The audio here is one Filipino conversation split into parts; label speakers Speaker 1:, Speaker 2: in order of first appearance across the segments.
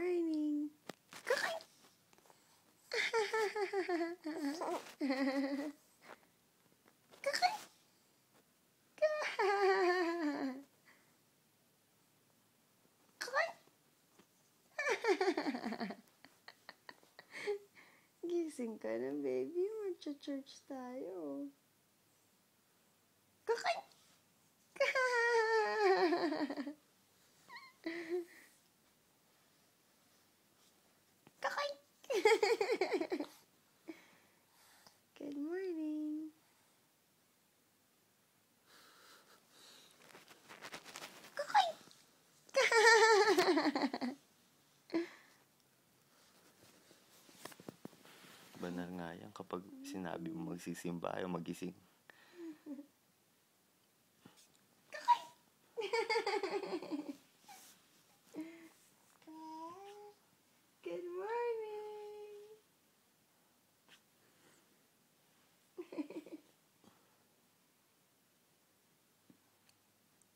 Speaker 1: morning. Kakay! Kakay! Kakay! Gising ka na, baby. Magcha-church tayo. Kakay! Kakay! Good morning. Kakay!
Speaker 2: Banal nga yan kapag sinabi mo magsisimba ayaw magising.
Speaker 1: Good morning.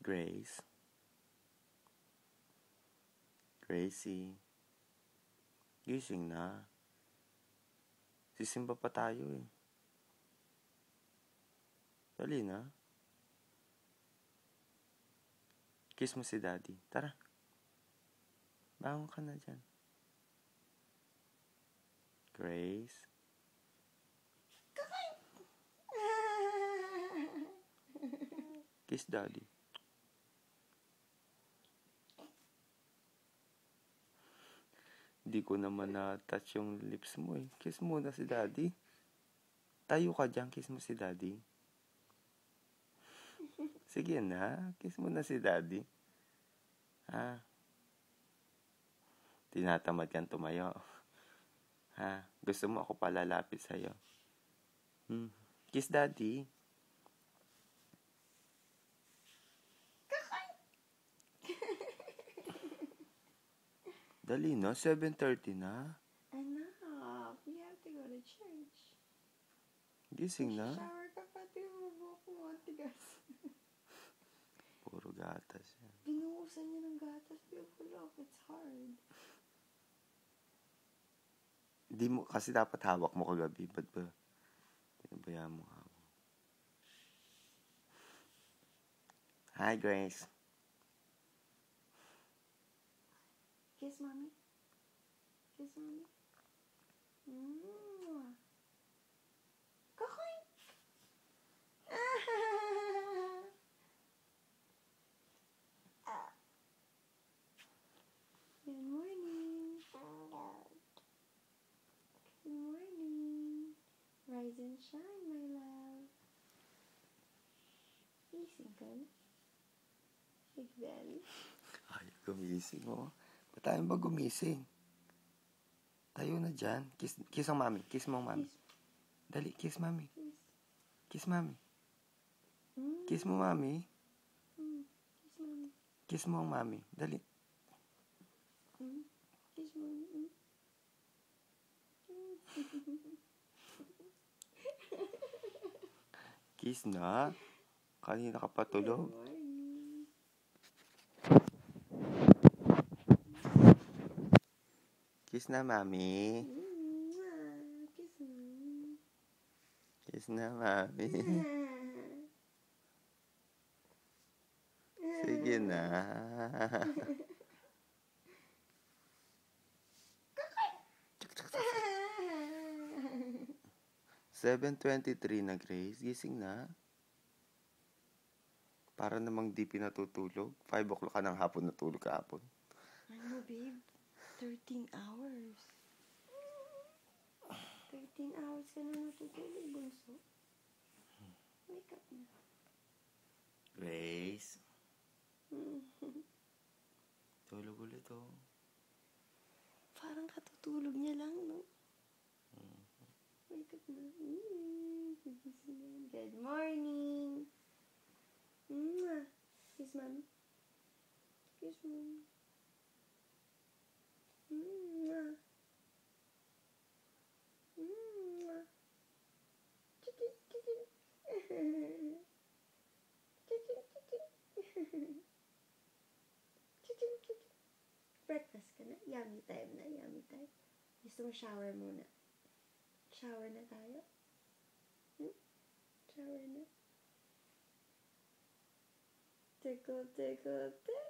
Speaker 2: Grace. Gracie. Gising na. Sisimba pa tayo eh. Dali na. Kiss mo si Daddy. Tara. Bangon ka na dyan. Grace. Kiss Daddy. Hindi ko naman na-touch yung lips mo eh. Kiss muna si Daddy. Tayo ka dyan. Kiss mo si Daddy. Sige na. Kiss mo na si Daddy. Ha? Tinatamad kang tumayo. Ha? Gusto mo ako palalapit sa'yo? Kiss Daddy. Dali na, 7:30 na.
Speaker 1: Anak, we have to go to church.
Speaker 2: Gising na.
Speaker 1: Shower ka pati yung buhok mo, tigas.
Speaker 2: Puro gatas yan.
Speaker 1: Binuhusan niya ng gatas. Look, it's hard.
Speaker 2: Hindi mo, kasi dapat hawak mo kagabi. Ba't ba? Pinabayaan mo hawak. Hi, Grace.
Speaker 1: Kiss mommy. Kiss mommy. Kakay! Good morning. Good morning. Rise and shine, my love. Gising ka na? Big belly.
Speaker 2: Ay, gumising oh. Ba't tayo ba gumising? Tayo na dyan. Kiss ang mami. Kiss mo ang mami. Dali, kiss mami. Kiss mami. Kiss mo mami.
Speaker 1: Kiss mommy.
Speaker 2: Kiss mo ang mami. Dali.
Speaker 1: Kiss mommy.
Speaker 2: Kiss na. Kanina ka patulog.
Speaker 1: Good morning.
Speaker 2: Kiss na mami.
Speaker 1: Kiss mommy.
Speaker 2: Kiss na mami. Sige na. 7:23 na, Grace. Gising na. Para namang di pinatutulog. 5 o'clock ka ng hapon natulog kahapon.
Speaker 1: Ano, babe? 13 hours. 13 hours ka na natutulog, bunso. Wake up na.
Speaker 2: Grace. Tulog ulit oh.
Speaker 1: Parang katutulog niya lang, no? Wake up na. Good morning. Kiss mommy. Kiss mommy. Breakfast ka na. Yummy time na, yummy time. Gusto mo shower muna? Shower na tayo? Shower na? Tickle, tickle, tickle.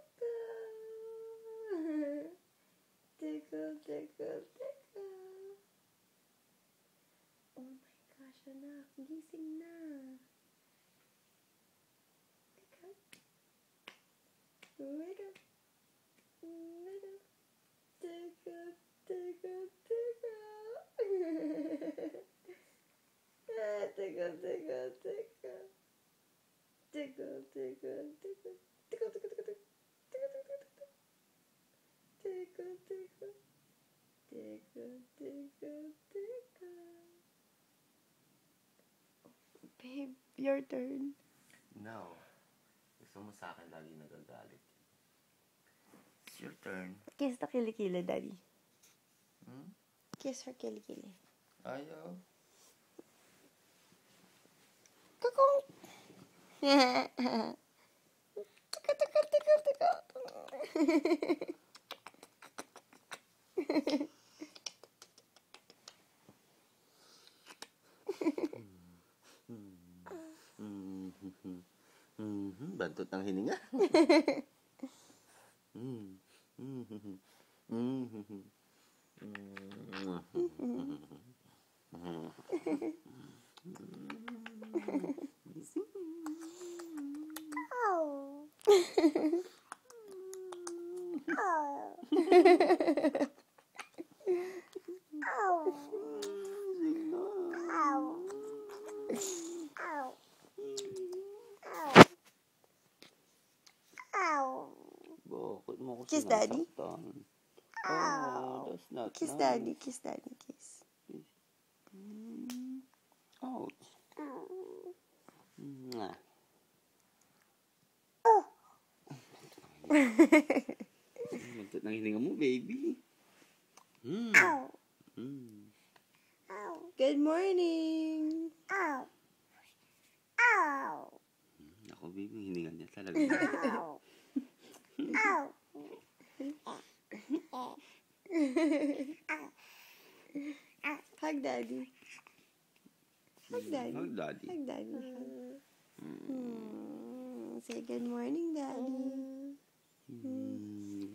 Speaker 1: Tickle, tickle, tickle. Oh my gosh, anak. Gising na. Wake up. Wake up. Tickle, tickle, tickle. Tickle, tickle, tickle. Tickle, tickle, tickle. Tickle, tickle, tickle, tickle. Tickle, tickle. Tickle, tickle, tickle. Babe, your turn.
Speaker 2: No. Gusto mo sa akin lagi nagagalit. It's your turn.
Speaker 1: Kiss the kilikili, Daddy.
Speaker 2: Hmm?
Speaker 1: Kiss her kilikili.
Speaker 2: Ayaw.
Speaker 1: Kakong! Tickle, tickle, tickle, tickle.
Speaker 2: Bantot ng hininga.
Speaker 1: Ow. Ow. Ow. Ow. Ow. Ow.
Speaker 2: Bakit mo ko
Speaker 1: Kiss Daddy.
Speaker 2: sinasaktan?
Speaker 1: Ow.
Speaker 2: That's not
Speaker 1: Kiss
Speaker 2: nice.
Speaker 1: Daddy, kiss Daddy, kiss.
Speaker 2: Ouch. Mwah. Bantot ng hininga mo, baby.
Speaker 1: Ow. Ow. Good morning. Ow. Ow.
Speaker 2: Ako, baby, hininga niya talaga.
Speaker 1: Ow. Ow. Hug Daddy. Hug Daddy.
Speaker 2: Hug Daddy.
Speaker 1: Hug Daddy. Say good morning, Daddy.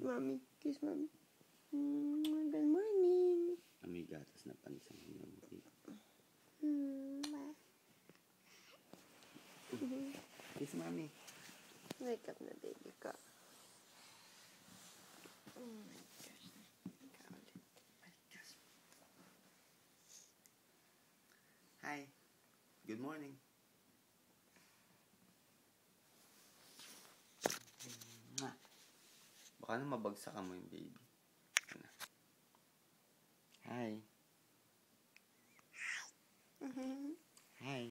Speaker 1: Mommy. Kiss Mommy. Good morning.
Speaker 2: May gatas na panis ang hininga mo, baby. Kiss Mommy.
Speaker 1: Wake up na, baby ko. Oh my gosh.
Speaker 2: Hi. Good morning. Baka na mabagsak mo yung baby. Hi. Hi.